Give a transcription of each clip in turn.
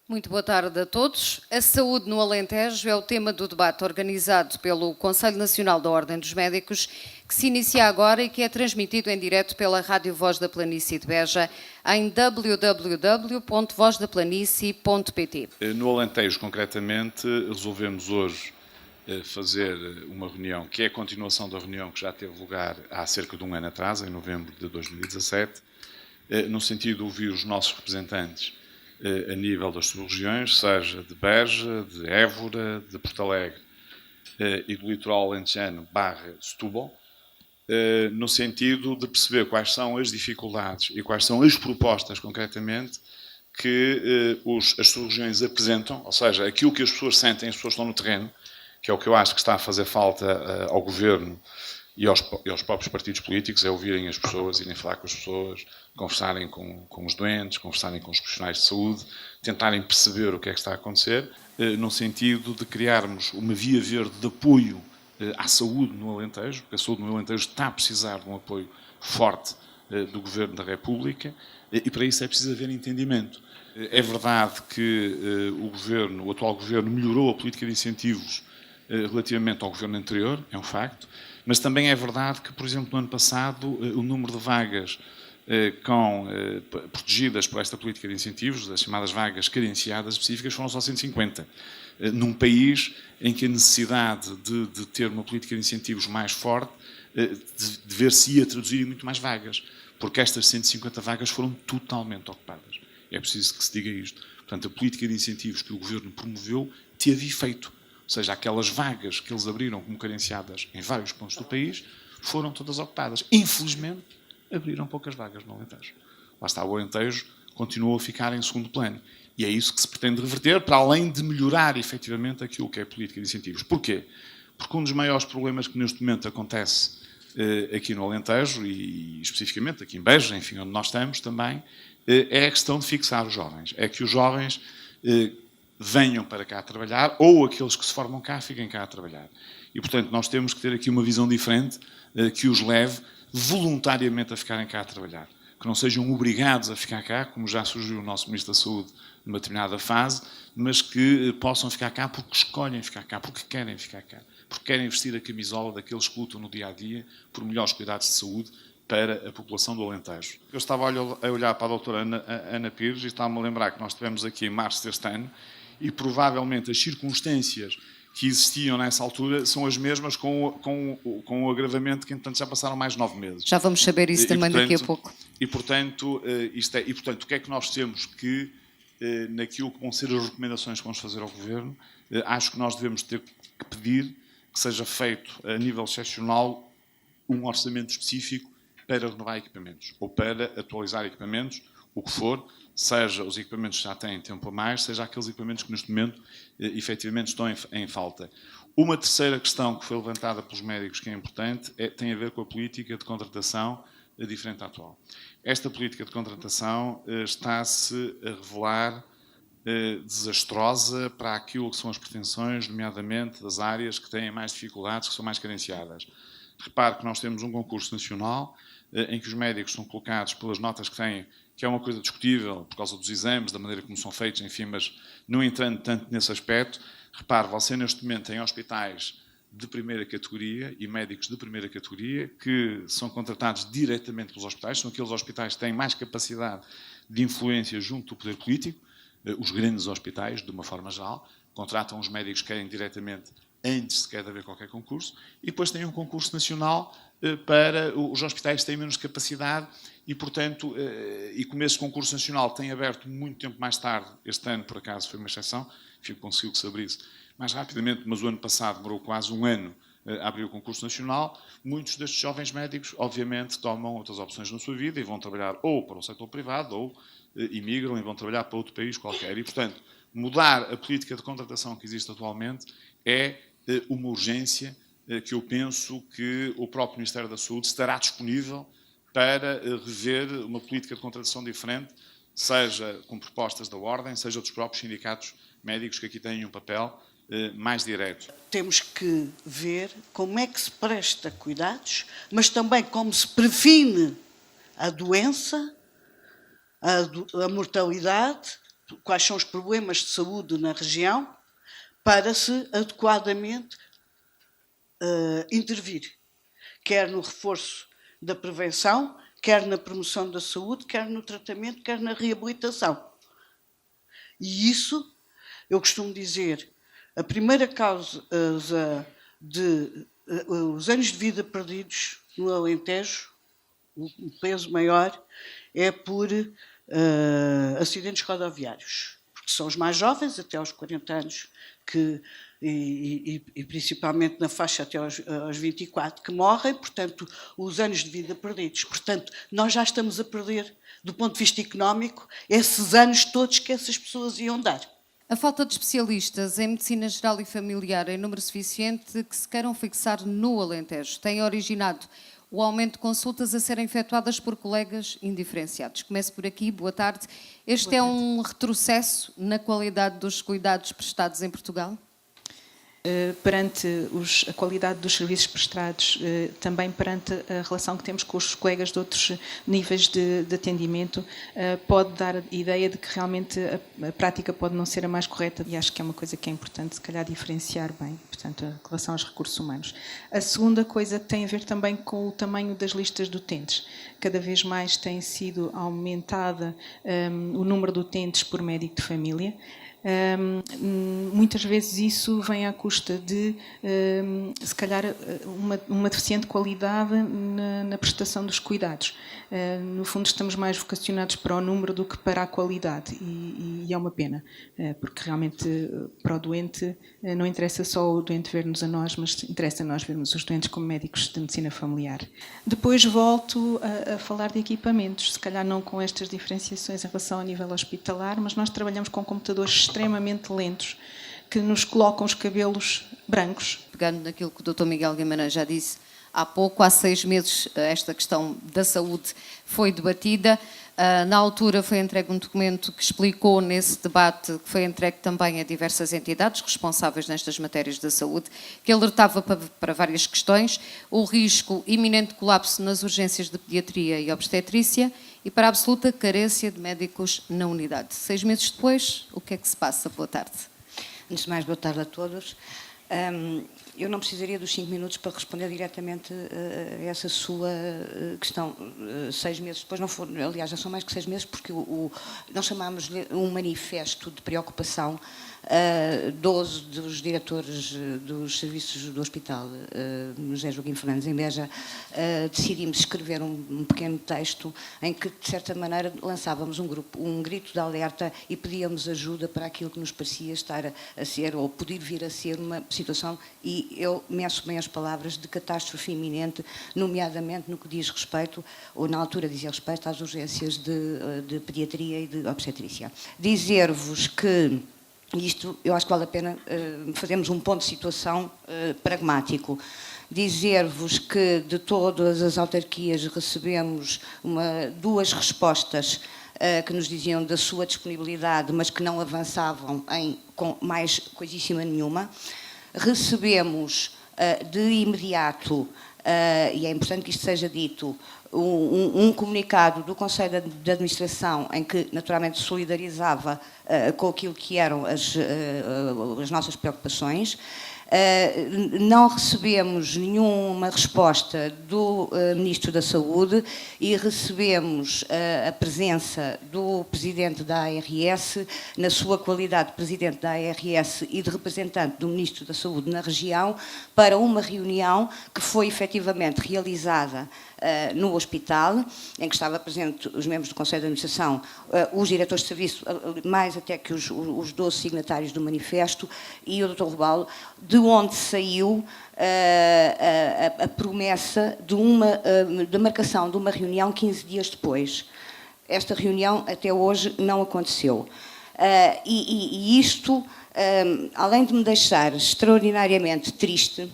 Muito boa tarde a todos. A saúde no Alentejo é o tema do debate organizado pelo Conselho Nacional da Ordem dos Médicos, que se inicia agora e que é transmitido em direto pela Rádio Voz da Planície de Beja em www.vozdaplanície.pt. No Alentejo, concretamente, resolvemos hoje fazer uma reunião, que é a continuação da reunião que já teve lugar há cerca de um ano atrás, em novembro de 2017, no sentido de ouvir os nossos representantes a nível das suas regiões, seja de Beja, de Évora, de Porto Alegre e do litoral alentejano / Setúbal, no sentido de perceber quais são as dificuldades e quais são as propostas, concretamente, que as suas regiões apresentam, ou seja, aquilo que as pessoas sentem, as pessoas estão no terreno, que é o que eu acho que está a fazer falta ao Governo e aos próprios partidos políticos, é ouvirem as pessoas, irem falar com as pessoas, conversarem com os doentes, conversarem com os profissionais de saúde, tentarem perceber o que é que está a acontecer, no sentido de criarmos uma via verde de apoio à saúde no Alentejo, porque a saúde no Alentejo está a precisar de um apoio forte do Governo da República, e para isso é preciso haver entendimento. É verdade que o atual Governo melhorou a política de incentivos relativamente ao Governo anterior, é um facto, mas também é verdade que, por exemplo, no ano passado, o número de vagas protegidas por esta política de incentivos, as chamadas vagas carenciadas específicas, foram só 150. Num país em que a necessidade de ter uma política de incentivos mais forte dever-se-ia traduzir em muito mais vagas, porque estas 150 vagas foram totalmente ocupadas. É preciso que se diga isto. Portanto, a política de incentivos que o Governo promoveu teve efeito. Ou seja, aquelas vagas que eles abriram como carenciadas em vários pontos do país foram todas ocupadas. Infelizmente, abriram poucas vagas no Alentejo. Lá está, o Alentejo continuou a ficar em segundo plano. E é isso que se pretende reverter, para além de melhorar efetivamente aquilo que é a política de incentivos. Porquê? Porque um dos maiores problemas que neste momento acontece aqui no Alentejo, e especificamente aqui em Beja, enfim, onde nós estamos também, é a questão de fixar os jovens. É que os jovens venham para cá trabalhar, ou aqueles que se formam cá fiquem cá a trabalhar. E, portanto, nós temos que ter aqui uma visão diferente que os leve voluntariamente a ficarem cá a trabalhar. Que não sejam obrigados a ficar cá, como já surgiu o nosso Ministro da Saúde numa determinada fase, mas que possam ficar cá porque escolhem ficar cá, porque querem ficar cá, porque querem vestir a camisola daqueles que lutam no dia-a-dia por melhores cuidados de saúde para a população do Alentejo. Eu estava a olhar para a doutora Ana Pires e estava-me a lembrar que nós estivemos aqui em março deste ano e provavelmente as circunstâncias que existiam nessa altura são as mesmas com o agravamento que, entretanto, já passaram mais 9 meses. Já vamos saber isso também daqui a pouco. E, portanto, o que é que nós temos que, naquilo que vão ser as recomendações que vamos fazer ao Governo, acho que nós devemos ter que pedir que seja feito, a nível excepcional, um orçamento específico para renovar equipamentos, ou para atualizar equipamentos, o que for, seja os equipamentos que já têm tempo a mais, seja aqueles equipamentos que neste momento efetivamente estão em falta. Uma terceira questão que foi levantada pelos médicos que é importante tem a ver com a política de contratação diferente da atual. Esta política de contratação está-se a revelar desastrosa para aquilo que são as pretensões, nomeadamente das áreas que têm mais dificuldades, que são mais carenciadas. Repare que nós temos um concurso nacional em que os médicos são colocados pelas notas que têm, que é uma coisa discutível por causa dos exames, da maneira como são feitos, enfim, mas não entrando tanto nesse aspecto. Repare, você neste momento tem hospitais de primeira categoria e médicos de primeira categoria que são contratados diretamente pelos hospitais, são aqueles hospitais que têm mais capacidade de influência junto do poder político, os grandes hospitais, de uma forma geral, contratam os médicos que querem diretamente antes sequer de haver qualquer concurso, e depois tem um concurso nacional para os hospitais que têm menos capacidade e, portanto, e como esse concurso nacional tem aberto muito tempo mais tarde, este ano, por acaso, foi uma exceção, conseguiu que se abrisse mais rapidamente, mas o ano passado demorou quase um ano a abrir o concurso nacional. Muitos destes jovens médicos, obviamente, tomam outras opções na sua vida e vão trabalhar ou para o setor privado ou imigram e vão trabalhar para outro país qualquer. E, portanto, mudar a política de contratação que existe atualmente é uma urgência que eu penso que o próprio Ministério da Saúde estará disponível para rever uma política de contratação diferente, seja com propostas da Ordem, seja dos próprios sindicatos médicos que aqui têm um papel mais direto. Temos que ver como é que se presta cuidados, mas também como se previne a doença, a mortalidade quais são os problemas de saúde na região, para se adequadamente intervir, quer no reforço da prevenção, quer na promoção da saúde, quer no tratamento, quer na reabilitação. E isso, eu costumo dizer, a primeira causa os anos de vida perdidos no Alentejo, o peso maior, é por acidentes rodoviários, porque são os mais jovens, até aos 40 anos, e principalmente na faixa até aos 24, que morrem, portanto, os anos de vida perdidos. Portanto, nós já estamos a perder, do ponto de vista económico, esses anos todos que essas pessoas iam dar. A falta de especialistas em medicina geral e familiar em número suficiente que se queiram fixar no Alentejo tem originado o aumento de consultas a serem efetuadas por colegas indiferenciados. Começo por aqui, boa tarde. Este é um retrocesso na qualidade dos cuidados prestados em Portugal? Perante a qualidade dos serviços prestados, também perante a relação que temos com os colegas de outros níveis de atendimento, pode dar a ideia de que realmente a prática pode não ser a mais correta, e acho que é uma coisa que é importante, se calhar, diferenciar bem, portanto, a relação aos recursos humanos. A segunda coisa tem a ver também com o tamanho das listas de utentes. Cada vez mais tem sido aumentada o número de utentes por médico de família. Muitas vezes isso vem à custa de, se calhar, uma deficiente qualidade na prestação dos cuidados. No fundo, estamos mais vocacionados para o número do que para a qualidade, e é uma pena, porque realmente para o doente não interessa só o doente ver-nos a nós, mas interessa a nós vermos os doentes como médicos de medicina familiar. Depois volto a falar de equipamentos, se calhar não com estas diferenciações em relação ao nível hospitalar, mas nós trabalhamos com computadores extremamente lentos, que nos colocam os cabelos brancos. Pegando naquilo que o Dr. Miguel Guimarães já disse há pouco, há 6 meses, esta questão da saúde foi debatida. Na altura foi entregue um documento que explicou nesse debate, que foi entregue também a diversas entidades responsáveis nestas matérias da saúde, que alertava para várias questões: o risco iminente de colapso nas urgências de pediatria e obstetrícia e para a absoluta carência de médicos na unidade. 6 meses depois, o que é que se passa? Boa tarde. Antes de mais, boa tarde a todos. Eu não precisaria dos 5 minutos para responder diretamente a essa sua questão. 6 meses depois, não foram, aliás, já são mais que 6 meses, porque nós chamámos-lhe um manifesto de preocupação. 12 dos diretores dos serviços do hospital, José Joaquim Fernandes, em Beja, decidimos escrever um pequeno texto em que, de certa maneira, lançávamos um grito de alerta e pedíamos ajuda para aquilo que nos parecia estar a ser, ou poder vir a ser, uma situação, e eu meço bem as palavras, de catástrofe iminente, nomeadamente no que diz respeito, ou na altura dizia respeito, às urgências de pediatria e de obstetrícia. Dizer-vos que isto, eu acho que vale a pena fazermos um ponto de situação pragmático. Dizer-vos que de todas as autarquias recebemos 2 respostas que nos diziam da sua disponibilidade, mas que não avançavam com mais coisíssima nenhuma. Recebemos de imediato, e é importante que isto seja dito, um comunicado do Conselho de Administração em que naturalmente solidarizava com aquilo que eram as nossas preocupações. Não recebemos nenhuma resposta do Ministro da Saúde e recebemos a presença do Presidente da ARS, na sua qualidade de Presidente da ARS e de representante do Ministro da Saúde na região, para uma reunião que foi efetivamente realizada no hospital, em que estava presente os membros do Conselho de Administração, os diretores de serviço, mais até que os 12 signatários do manifesto, e o Dr. Robalo, de onde saiu a promessa de marcação de uma reunião 15 dias depois. Esta reunião até hoje não aconteceu. E isto, além de me deixar extraordinariamente triste,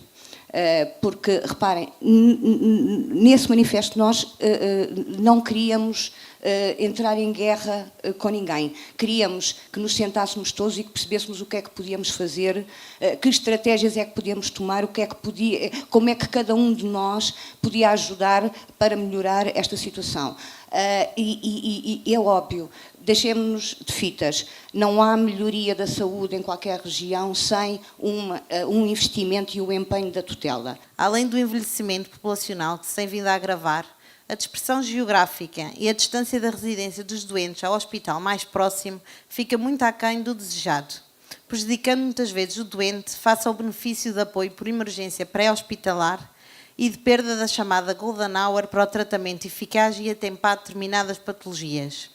Porque, reparem, nesse manifesto nós não queríamos entrar em guerra com ninguém. Queríamos que nos sentássemos todos e que percebêssemos o que é que podíamos fazer, que estratégias é que podíamos tomar, como é que cada um de nós podia ajudar para melhorar esta situação. E é óbvio, deixemos-nos de fitas, não há melhoria da saúde em qualquer região sem um investimento e o empenho da tutela. Além do envelhecimento populacional que se tem vindo a agravar, a dispersão geográfica e a distância da residência dos doentes ao hospital mais próximo fica muito aquém do desejado, prejudicando muitas vezes o doente face ao benefício de apoio por emergência pré-hospitalar e de perda da chamada Golden Hour para o tratamento eficaz e atempado de determinadas patologias.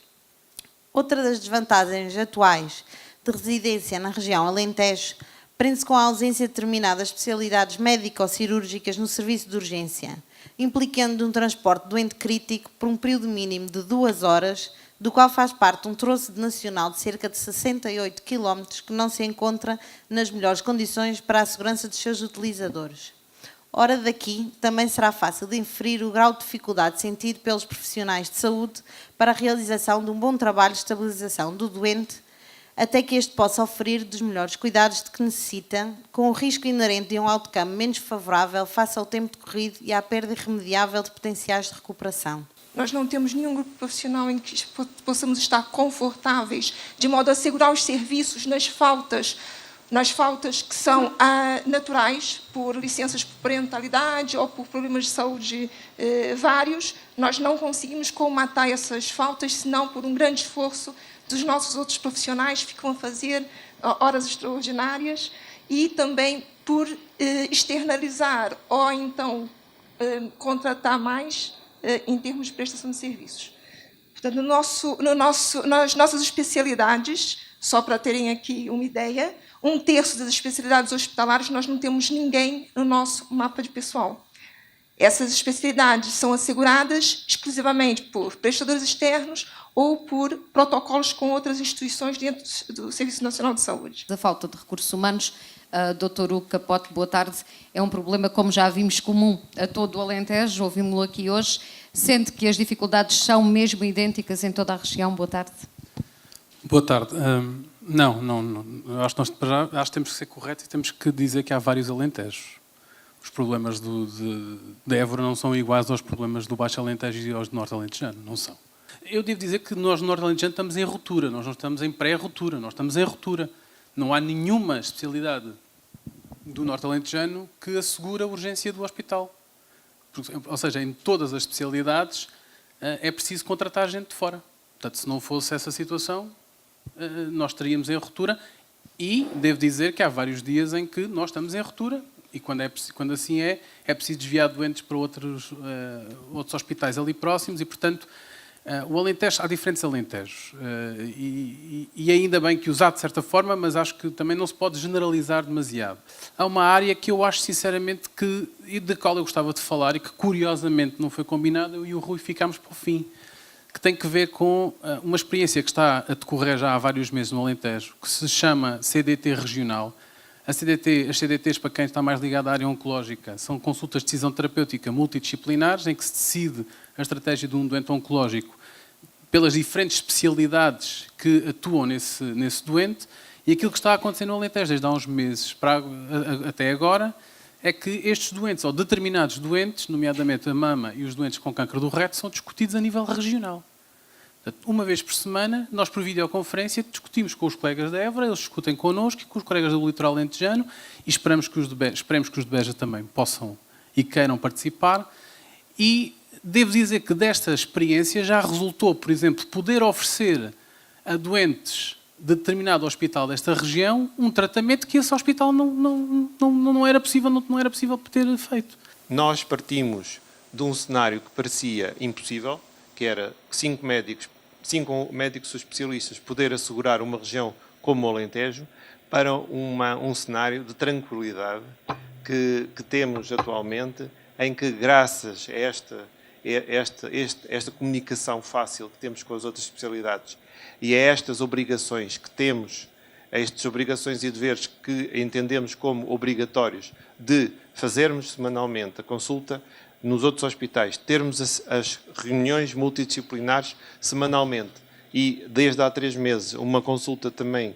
Outra das desvantagens atuais de residência na região Alentejo prende-se com a ausência de determinadas especialidades médico-cirúrgicas no serviço de urgência, implicando um transporte de doente crítico por um período mínimo de 2 horas, do qual faz parte um troço nacional de cerca de 68 km que não se encontra nas melhores condições para a segurança dos seus utilizadores. Ora, daqui também será fácil de inferir o grau de dificuldade sentido pelos profissionais de saúde para a realização de um bom trabalho de estabilização do doente, até que este possa oferir dos melhores cuidados de que necessita, com o risco inerente de um outcome menos favorável face ao tempo decorrido e à perda irremediável de potenciais de recuperação. Nós não temos nenhum grupo profissional em que possamos estar confortáveis, de modo a assegurar os serviços nas faltas que são naturais, por licenças por parentalidade ou por problemas de saúde vários. Nós não conseguimos colmatar essas faltas, senão por um grande esforço dos nossos outros profissionais que ficam a fazer horas extraordinárias e também por externalizar ou então contratar mais em termos de prestação de serviços. Portanto, nas nossas especialidades, só para terem aqui uma ideia, 1/3 das especialidades hospitalares nós não temos ninguém no nosso mapa de pessoal. Essas especialidades são asseguradas exclusivamente por prestadores externos ou por protocolos com outras instituições dentro do Serviço Nacional de Saúde. A falta de recursos humanos, Dr. Hugo Capote, boa tarde, é um problema, como já vimos, comum a todo o Alentejo, ouvimos-lo aqui hoje, sendo que as dificuldades são mesmo idênticas em toda a região. Boa tarde. Boa tarde. Não. Acho que temos que ser corretos e temos que dizer que há vários Alentejos. Os problemas de Évora não são iguais aos problemas do Baixo Alentejo e aos do Norte Alentejano, não são. Eu devo dizer que nós no Norte Alentejano estamos em ruptura, nós não estamos em pré-ruptura, nós estamos em ruptura. Não há nenhuma especialidade do Norte Alentejano que assegure a urgência do hospital. Ou seja, em todas as especialidades é preciso contratar gente de fora. Portanto, se não fosse essa situação, nós estaríamos em ruptura e devo dizer que há vários dias em que nós estamos em ruptura e quando assim é preciso desviar doentes para outros hospitais ali próximos e, portanto, o Alentejo, há diferentes Alentejos e ainda bem que os há de certa forma, mas acho que também não se pode generalizar demasiado. Há uma área que eu acho sinceramente e da qual eu gostava de falar e que curiosamente não foi combinada, eu e o Rui ficámos para o fim, que tem que ver com uma experiência que está a decorrer já há vários meses no Alentejo, que se chama CDT Regional. As CDTs, para quem está mais ligado à área oncológica, são consultas de decisão terapêutica multidisciplinares, em que se decide a estratégia de um doente oncológico pelas diferentes especialidades que atuam nesse doente, e aquilo que está a acontecer no Alentejo desde há uns meses até agora é que estes doentes, ou determinados doentes, nomeadamente a mama e os doentes com câncer do reto, são discutidos a nível regional. Portanto, uma vez por semana, nós por videoconferência discutimos com os colegas da Évora, eles discutem connosco e com os colegas do litoral alentejano e esperemos que os de Beja também possam e queiram participar. E devo dizer que desta experiência já resultou, por exemplo, poder oferecer a doentes de determinado hospital desta região um tratamento que esse hospital não era possível ter feito. Nós partimos de um cenário que parecia impossível, que era 5 médicos especialistas poder assegurar uma região como o Alentejo, para um cenário de tranquilidade que temos atualmente, em que graças a esta comunicação fácil que temos com as outras especialidades e a estas obrigações que temos a estas obrigações e deveres que entendemos como obrigatórios de fazermos semanalmente a consulta nos outros hospitais, termos as reuniões multidisciplinares semanalmente e, desde há 3 meses, uma consulta também,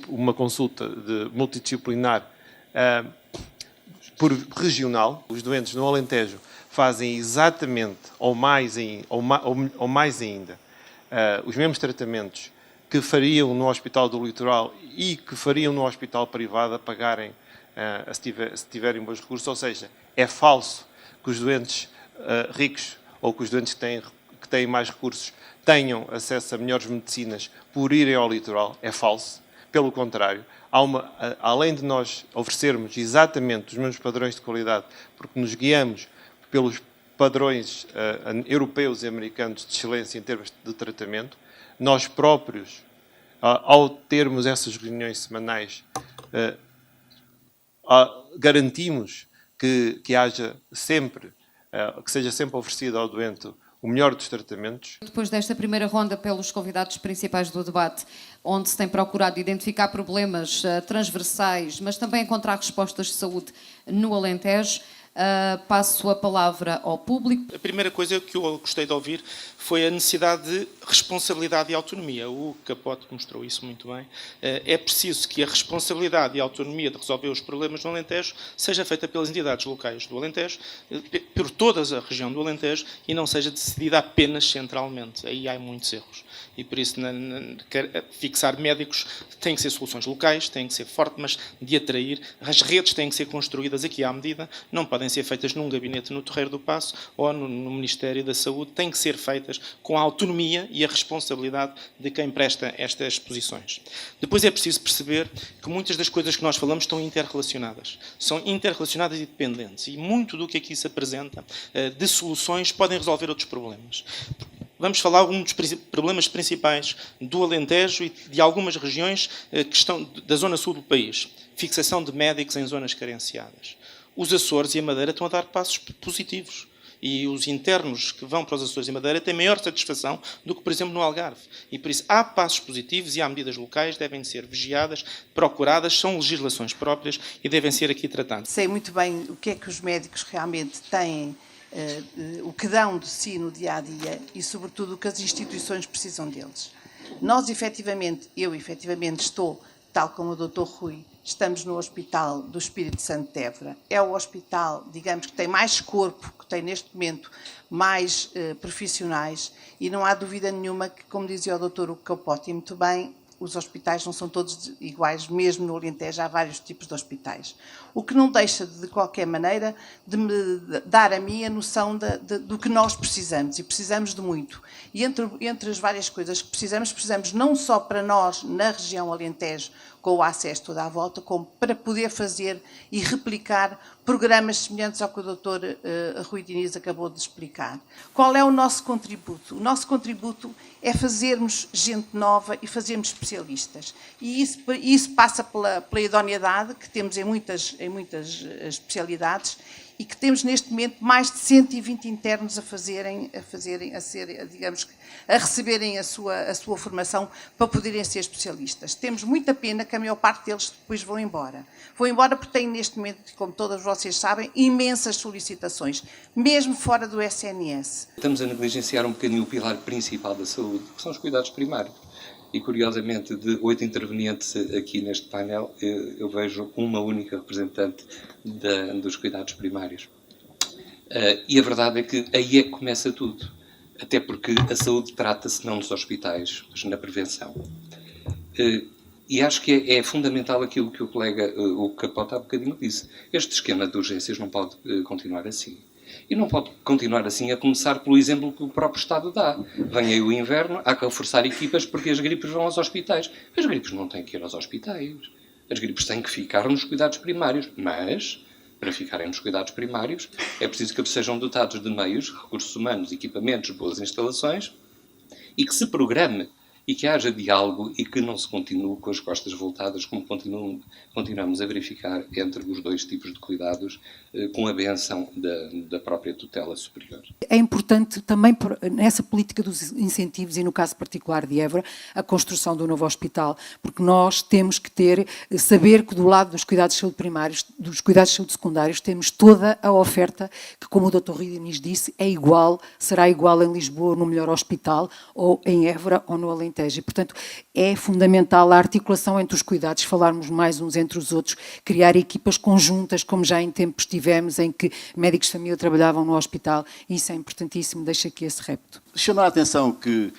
uma consulta multidisciplinar por regional. Os doentes no Alentejo fazem exatamente, ou mais ainda, os mesmos tratamentos que fariam no Hospital do Litoral e que fariam no hospital privado a pagarem, se tiverem bons recursos. Ou seja, é falso que os doentes ricos ou que os doentes que têm mais recursos tenham acesso a melhores medicinas por irem ao litoral. É falso. Pelo contrário, além de nós oferecermos exatamente os mesmos padrões de qualidade, porque nos guiamos pelos padrões europeus e americanos de excelência em termos de tratamento, nós próprios, ao termos essas reuniões semanais, garantimos que haja sempre, que seja sempre oferecido ao doente o melhor dos tratamentos. Depois desta primeira ronda pelos convidados principais do debate, onde se tem procurado identificar problemas transversais, mas também encontrar respostas de saúde no Alentejo, passo a palavra ao público. A primeira coisa que eu gostei de ouvir foi a necessidade de responsabilidade e autonomia. O Capote mostrou isso muito bem. É preciso que a responsabilidade e a autonomia de resolver os problemas do Alentejo seja feita pelas entidades locais do Alentejo, por toda a região do Alentejo, e não seja decidida apenas centralmente. Aí há muitos erros. E por isso, fixar médicos tem que ser soluções locais, têm que ser fortes, mas de atrair. As redes têm que ser construídas aqui à medida, não podem ser feitas num gabinete no Terreiro do Paço ou no Ministério da Saúde, têm que ser feitas com a autonomia e a responsabilidade de quem presta estas posições. Depois é preciso perceber que muitas das coisas que nós falamos estão interrelacionadas. São interrelacionadas e dependentes. E muito do que aqui se apresenta de soluções podem resolver outros problemas. Vamos falar de um dos problemas principais do Alentejo e de algumas regiões que estão da zona sul do país. Fixação de médicos em zonas carenciadas. Os Açores e a Madeira estão a dar passos positivos. E os internos que vão para os Açores e Madeira têm maior satisfação do que, por exemplo, no Algarve. E por isso há passos positivos e há medidas locais, devem ser vigiadas, procuradas, são legislações próprias e devem ser aqui tratadas. Sei muito bem o que é que os médicos realmente têm, o que dão de si no dia-a-dia e, sobretudo, o que as instituições precisam deles. Nós, eu efetivamente estou, tal como o Dr. Rui, estamos no Hospital do Espírito Santo de Évora. É o hospital, digamos, que tem mais corpo, que tem neste momento mais profissionais, e não há dúvida nenhuma que, como dizia o Dr. Capote muito bem, os hospitais não são todos iguais, mesmo no Alentejo há vários tipos de hospitais. O que não deixa, de qualquer maneira, de me dar a mim a noção do que nós precisamos, e precisamos de muito. E entre as várias coisas que precisamos não só para nós, na região Alentejo, com o acesso toda à volta, como para poder fazer e replicar programas semelhantes ao que o Dr. Rui Diniz acabou de explicar. Qual é o nosso contributo? O nosso contributo é fazermos gente nova e fazermos especialistas. E isso passa pela idoneidade que temos em muitas especialidades, e que temos neste momento mais de 120 internos a receberem a sua formação para poderem ser especialistas. Temos muita pena que a maior parte deles depois vão embora. Vão embora porque têm neste momento, como todas vocês sabem, imensas solicitações, mesmo fora do SNS. Estamos a negligenciar um bocadinho o pilar principal da saúde, que são os cuidados primários. E, curiosamente, de 8 intervenientes aqui neste painel, eu vejo uma única representante dos cuidados primários. E a verdade é que aí é que começa tudo. Até porque a saúde trata-se não nos hospitais, mas na prevenção. E acho que é fundamental aquilo que o colega, o Capote, há bocadinho disse. Este esquema de urgências não pode continuar assim. E não pode continuar assim, a começar pelo exemplo que o próprio Estado dá. Vem aí o inverno, há que reforçar equipas porque as gripes vão aos hospitais. As gripes não têm que ir aos hospitais. As gripes têm que ficar nos cuidados primários. Mas, para ficarem nos cuidados primários, é preciso que eles sejam dotados de meios, recursos humanos, equipamentos, boas instalações, e que se programe e que haja diálogo e que não se continue com as costas voltadas, como continuamos a verificar entre os dois tipos de cuidados, com a benção da própria tutela superior. É importante também, nessa política dos incentivos, e no caso particular de Évora, a construção do novo hospital, porque nós temos que saber que do lado dos cuidados de saúde primários, dos cuidados de saúde secundários, temos toda a oferta que, como o Dr. Rui Diniz disse, será igual em Lisboa, no melhor hospital, ou em Évora, ou no Alentejo. E, portanto, é fundamental a articulação entre os cuidados, falarmos mais uns entre os outros, criar equipas conjuntas, como já em tempos tivemos, em que médicos de família trabalhavam no hospital. Isso é importantíssimo, deixo aqui esse repto. Chamar a atenção que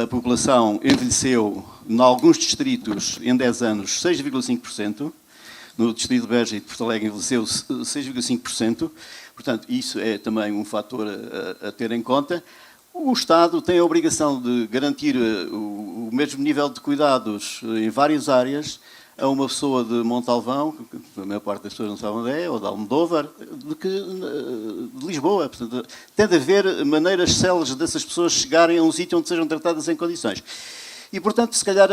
a população envelheceu, em alguns distritos, em 10 anos, 6,5%. No distrito de Beja e de Porto Alegre envelheceu 6,5%. Portanto, isso é também um fator a ter em conta. O Estado tem a obrigação de garantir o mesmo nível de cuidados em várias áreas a uma pessoa de Montalvão, que a maior parte das pessoas não sabe onde é, ou de Almodóvar, de Lisboa. Portanto, tem de haver maneiras céleres dessas pessoas chegarem a um sítio onde sejam tratadas em condições. E, portanto, se calhar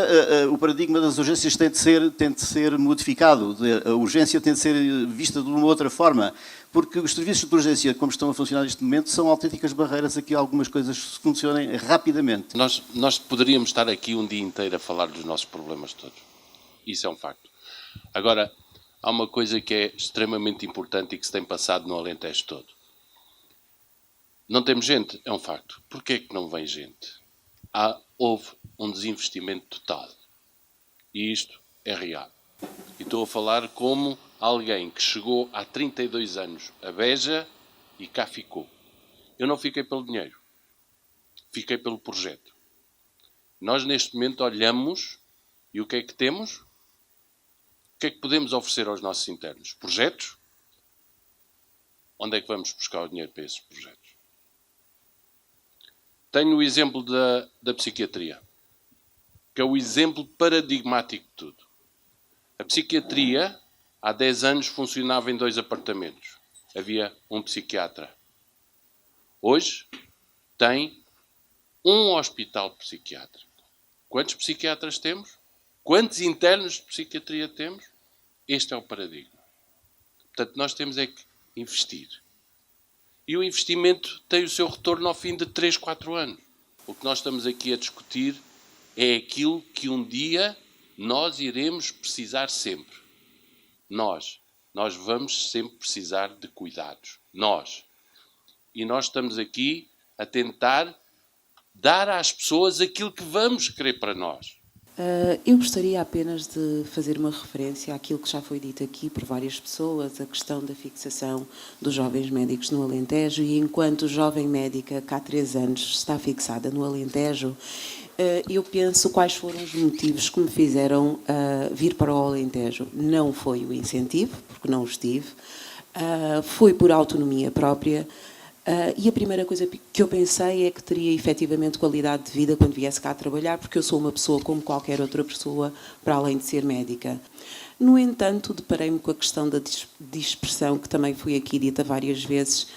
o paradigma das urgências tem de ser modificado. A urgência tem de ser vista de uma outra forma, porque os serviços de urgência, como estão a funcionar neste momento, são autênticas barreiras a que algumas coisas funcionem rapidamente. Nós poderíamos estar aqui um dia inteiro a falar dos nossos problemas todos. Isso é um facto. Agora, há uma coisa que é extremamente importante e que se tem passado no Alentejo todo. Não temos gente, é um facto. Porquê é que não vem gente? Houve um desinvestimento total. E isto é real. E estou a falar como alguém que chegou há 32 anos a Beja e cá ficou. Eu não fiquei pelo dinheiro. Fiquei pelo projeto. Nós, neste momento, olhamos e o que é que temos? O que é que podemos oferecer aos nossos internos? Projetos? Onde é que vamos buscar o dinheiro para esses projetos? Tenho o exemplo da psiquiatria, que é o exemplo paradigmático de tudo. A psiquiatria, há 10 anos, funcionava em 2 apartamentos. Havia um psiquiatra. Hoje, tem um hospital psiquiátrico. Quantos psiquiatras temos? Quantos internos de psiquiatria temos? Este é o paradigma. Portanto, nós temos é que investir. E o investimento tem o seu retorno ao fim de 3, 4 anos. O que nós estamos aqui a discutir é aquilo que um dia nós iremos precisar sempre. Nós vamos sempre precisar de cuidados. E nós estamos aqui a tentar dar às pessoas aquilo que vamos querer para nós. Eu gostaria apenas de fazer uma referência àquilo que já foi dito aqui por várias pessoas, a questão da fixação dos jovens médicos no Alentejo, e enquanto jovem médica que há 3 anos está fixada no Alentejo, eu penso quais foram os motivos que me fizeram vir para o Alentejo. Não foi o incentivo, porque não os tive, foi por autonomia própria. E a primeira coisa que eu pensei é que teria efetivamente qualidade de vida quando viesse cá a trabalhar, porque eu sou uma pessoa como qualquer outra pessoa, para além de ser médica. No entanto, deparei-me com a questão da dispersão, que também foi aqui dita várias vezes,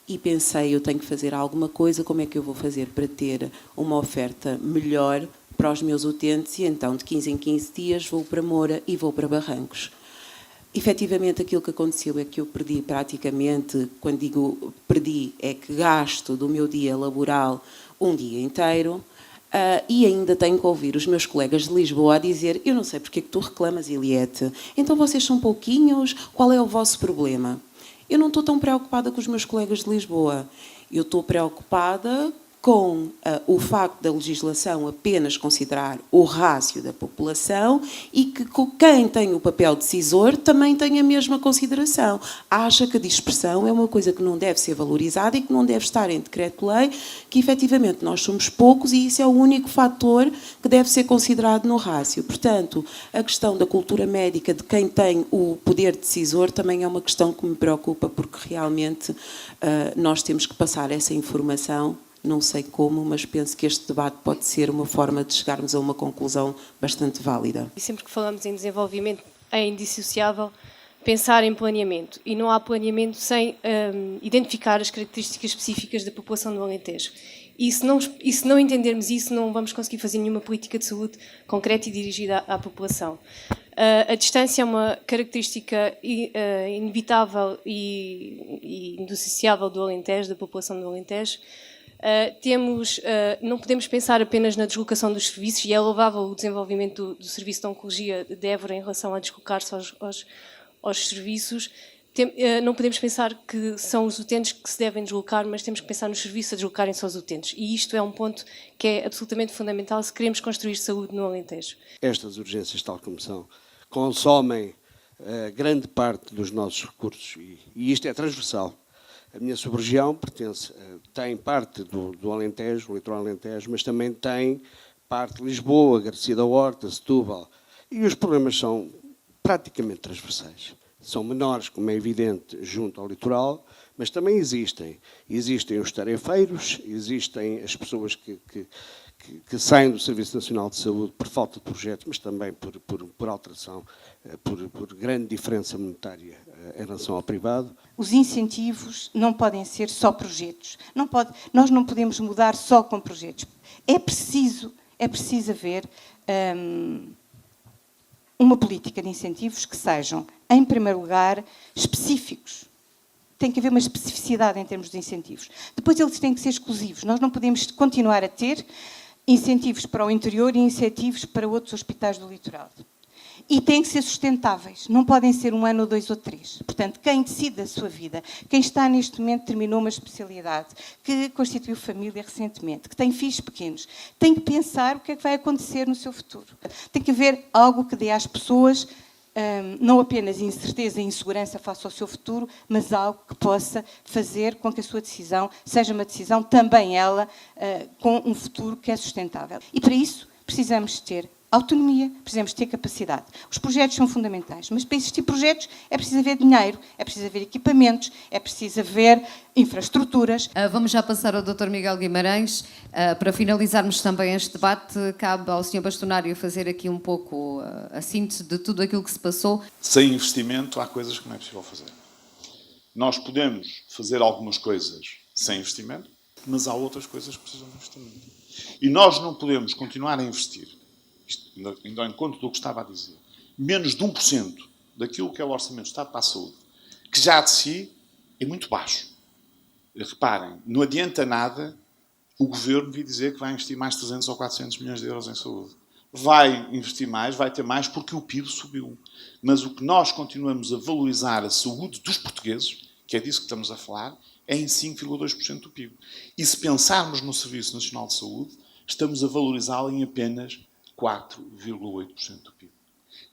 e pensei, eu tenho que fazer alguma coisa, como é que eu vou fazer para ter uma oferta melhor para os meus utentes? E então, de 15 em 15 dias, vou para Moura e vou para Barrancos. Efetivamente, aquilo que aconteceu é que eu perdi praticamente, quando digo perdi, é que gasto do meu dia laboral um dia inteiro, e ainda tenho que ouvir os meus colegas de Lisboa a dizer: eu não sei porque é que tu reclamas, Iliete, então vocês são pouquinhos, qual é o vosso problema? Eu não estou tão preocupada com os meus colegas de Lisboa, eu estou preocupada com o facto da legislação apenas considerar o rácio da população e que quem tem o papel decisor também tem a mesma consideração. Acha que a dispersão é uma coisa que não deve ser valorizada e que não deve estar em decreto-lei, que efetivamente nós somos poucos e isso é o único fator que deve ser considerado no rácio. Portanto, a questão da cultura médica de quem tem o poder decisor também é uma questão que me preocupa, porque realmente nós temos que passar essa informação. Não sei como, mas penso que este debate pode ser uma forma de chegarmos a uma conclusão bastante válida. E sempre que falamos em desenvolvimento, é indissociável pensar em planeamento. E não há planeamento sem identificar as características específicas da população do Alentejo. E se não entendermos isso, não vamos conseguir fazer nenhuma política de saúde concreta e dirigida à população. A distância é uma característica inevitável e indissociável do Alentejo, da população do Alentejo. Não podemos pensar apenas na deslocação dos serviços, e é louvável o desenvolvimento do Serviço de Oncologia de Évora em relação a deslocar-se aos serviços. Não podemos pensar que são os utentes que se devem deslocar, mas temos que pensar nos serviços a deslocarem-se aos utentes. E isto é um ponto que é absolutamente fundamental se queremos construir saúde no Alentejo. Estas urgências, tal como são, consomem grande parte dos nossos recursos, e isto é transversal. A minha sub-região tem parte do Alentejo, o litoral Alentejo, mas também tem parte de Lisboa, Garcia da Horta, Setúbal. E os problemas são praticamente transversais. São menores, como é evidente, junto ao litoral, mas também existem. Existem os tarefeiros, existem as pessoas que saem do Serviço Nacional de Saúde por falta de projetos, mas também por alteração, por grande diferença monetária em relação ao privado. Os incentivos não podem ser só projetos. Nós não podemos mudar só com projetos. É preciso haver uma política de incentivos que sejam, em primeiro lugar, específicos. Tem que haver uma especificidade em termos de incentivos. Depois eles têm que ser exclusivos. Nós não podemos continuar a ter incentivos para o interior e incentivos para outros hospitais do litoral. E têm que ser sustentáveis. Não podem ser 1 ano, ou 2 ou 3. Portanto, quem decide a sua vida, quem está neste momento, terminou uma especialidade, que constituiu família recentemente, que tem filhos pequenos, tem que pensar o que é que vai acontecer no seu futuro. Tem que haver algo que dê às pessoas não apenas incerteza e insegurança face ao seu futuro, mas algo que possa fazer com que a sua decisão seja uma decisão, também ela, com um futuro que é sustentável. E para isso precisamos ter autonomia, precisamos ter capacidade. Os projetos são fundamentais, mas para existir projetos é preciso haver dinheiro, é preciso haver equipamentos, é preciso haver infraestruturas. Vamos já passar ao Dr. Miguel Guimarães. Para finalizarmos também este debate, cabe ao Sr. Bastonário fazer aqui um pouco a síntese de tudo aquilo que se passou. Sem investimento há coisas que não é possível fazer. Nós podemos fazer algumas coisas sem investimento, mas há outras coisas que precisam de investimento. E nós não podemos continuar a investir, ainda em conta do que estava a dizer, menos de 1% daquilo que é o Orçamento do Estado para a Saúde, que já de si é muito baixo. Reparem, não adianta nada o Governo vir dizer que vai investir mais 300 ou 400 milhões de euros em saúde. Vai investir mais, vai ter mais, porque o PIB subiu. Mas o que nós continuamos a valorizar a saúde dos portugueses, que é disso que estamos a falar, é em 5,2% do PIB. E se pensarmos no Serviço Nacional de Saúde, estamos a valorizá-lo em apenas 4,8% do PIB.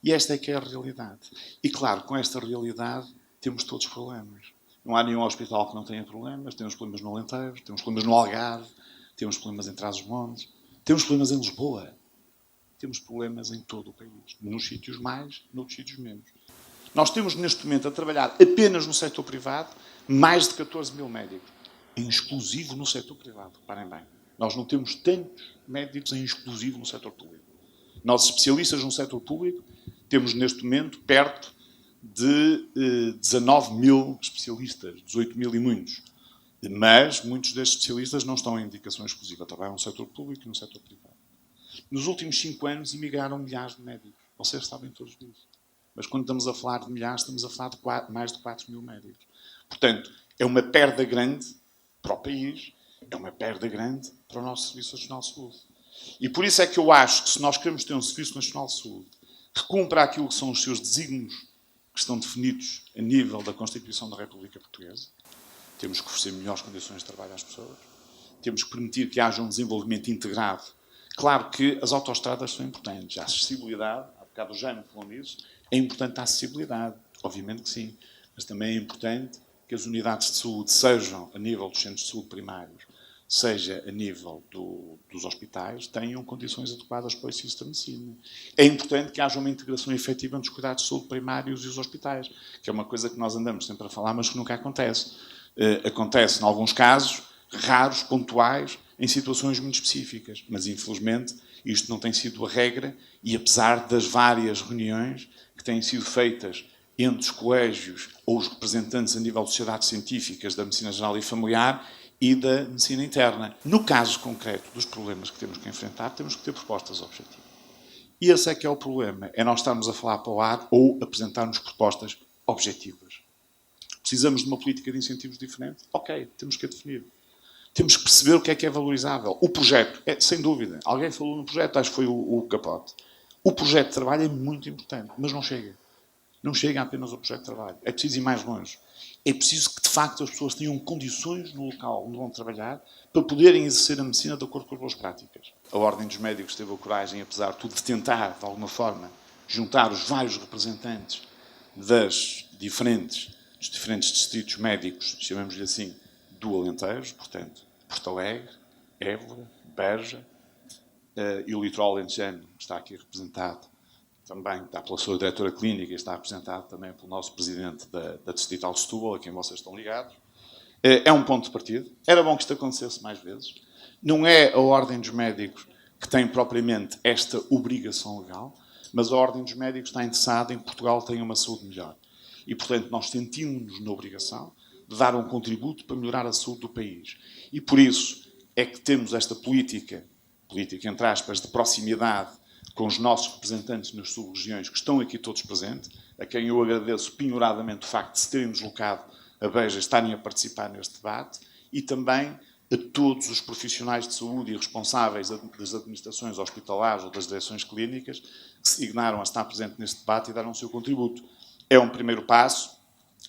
E esta é que é a realidade. E claro, com esta realidade temos todos problemas. Não há nenhum hospital que não tenha problemas. Temos problemas no Alentejo, temos problemas no Algarve, temos problemas em Trás-os-Montes, temos problemas em Lisboa. Temos problemas em todo o país. Nos sítios mais, noutros sítios menos. Nós temos neste momento a trabalhar apenas no setor privado mais de 14 mil médicos. Em exclusivo no setor privado, reparem bem. Nós não temos tantos médicos em exclusivo no setor público. Nós, especialistas no setor público, temos neste momento perto de 19 mil especialistas, 18 mil e muitos. Mas muitos destes especialistas não estão em indicação exclusiva, trabalham no setor público e no setor privado. Nos últimos 5 anos emigraram milhares de médicos. Vocês sabem todos disso. Mas quando estamos a falar de milhares, estamos a falar de mais de 4 mil médicos. Portanto, é uma perda grande para o país, é uma perda grande para o nosso Serviço Nacional de Saúde. E por isso é que eu acho que se nós queremos ter um Serviço Nacional de Saúde que cumpra aquilo que são os seus desígnios que estão definidos a nível da Constituição da República Portuguesa, temos que oferecer melhores condições de trabalho às pessoas, temos que permitir que haja um desenvolvimento integrado. Claro que as autoestradas são importantes, a acessibilidade, há bocado o Jaime falou nisso, é importante a acessibilidade, obviamente que sim, mas também é importante que as unidades de saúde sejam a nível dos centros de saúde primários, seja a nível dos hospitais, tenham condições adequadas para o exercício da medicina. É importante que haja uma integração efetiva entre os cuidados de saúde primários e os hospitais, que é uma coisa que nós andamos sempre a falar, mas que nunca acontece. Acontece, em alguns casos, raros, pontuais, em situações muito específicas. Mas, infelizmente, isto não tem sido a regra e, apesar das várias reuniões que têm sido feitas entre os colégios ou os representantes a nível de sociedades científicas da medicina geral e familiar e da medicina interna. No caso concreto dos problemas que temos que enfrentar, temos que ter propostas objetivas. E esse é que é o problema, é nós estarmos a falar para o ar ou apresentarmos propostas objetivas. Precisamos de uma política de incentivos diferente? Ok, temos que a definir. Temos que perceber o que é valorizável. O projeto, sem dúvida. Alguém falou no projeto, acho que foi o Capote. O projeto de trabalho é muito importante, mas não chega. Não chega apenas ao projeto de trabalho. É preciso ir mais longe. É preciso que, de facto, as pessoas tenham condições no local onde vão trabalhar para poderem exercer a medicina de acordo com as boas práticas. A Ordem dos Médicos teve a coragem, apesar de tudo, de tentar, de alguma forma, juntar os vários representantes dos diferentes distritos médicos, chamemos-lhe assim, do Alentejo, portanto, Porto Alegre, Évora, Beja, e o litoral alentejano está aqui representado também, está pela sua diretora clínica e está representado também pelo nosso presidente da Distrital de Setúbal, a quem vocês estão ligados. É um ponto de partida. Era bom que isto acontecesse mais vezes. Não é a Ordem dos Médicos que tem propriamente esta obrigação legal, mas a Ordem dos Médicos está interessada em que Portugal tenha uma saúde melhor. E, portanto, nós sentimos-nos na obrigação de dar um contributo para melhorar a saúde do país. E por isso é que temos esta política entre aspas, de proximidade com os nossos representantes nas sub-regiões que estão aqui todos presentes, a quem eu agradeço penhoradamente o facto de se terem deslocado a Beja, estarem a participar neste debate, e também a todos os profissionais de saúde e responsáveis das administrações hospitalares ou das direções clínicas que se dignaram a estar presentes neste debate e deram o seu contributo. É um primeiro passo,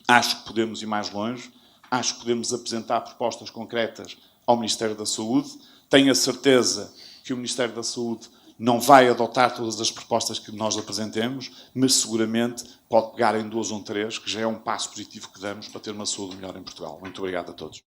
acho que podemos ir mais longe, acho que podemos apresentar propostas concretas ao Ministério da Saúde, tenho a certeza que o Ministério da Saúde não vai adotar todas as propostas que nós apresentemos, mas seguramente pode pegar em 2 ou 3, que já é um passo positivo que damos para ter uma saúde melhor em Portugal. Muito obrigado a todos.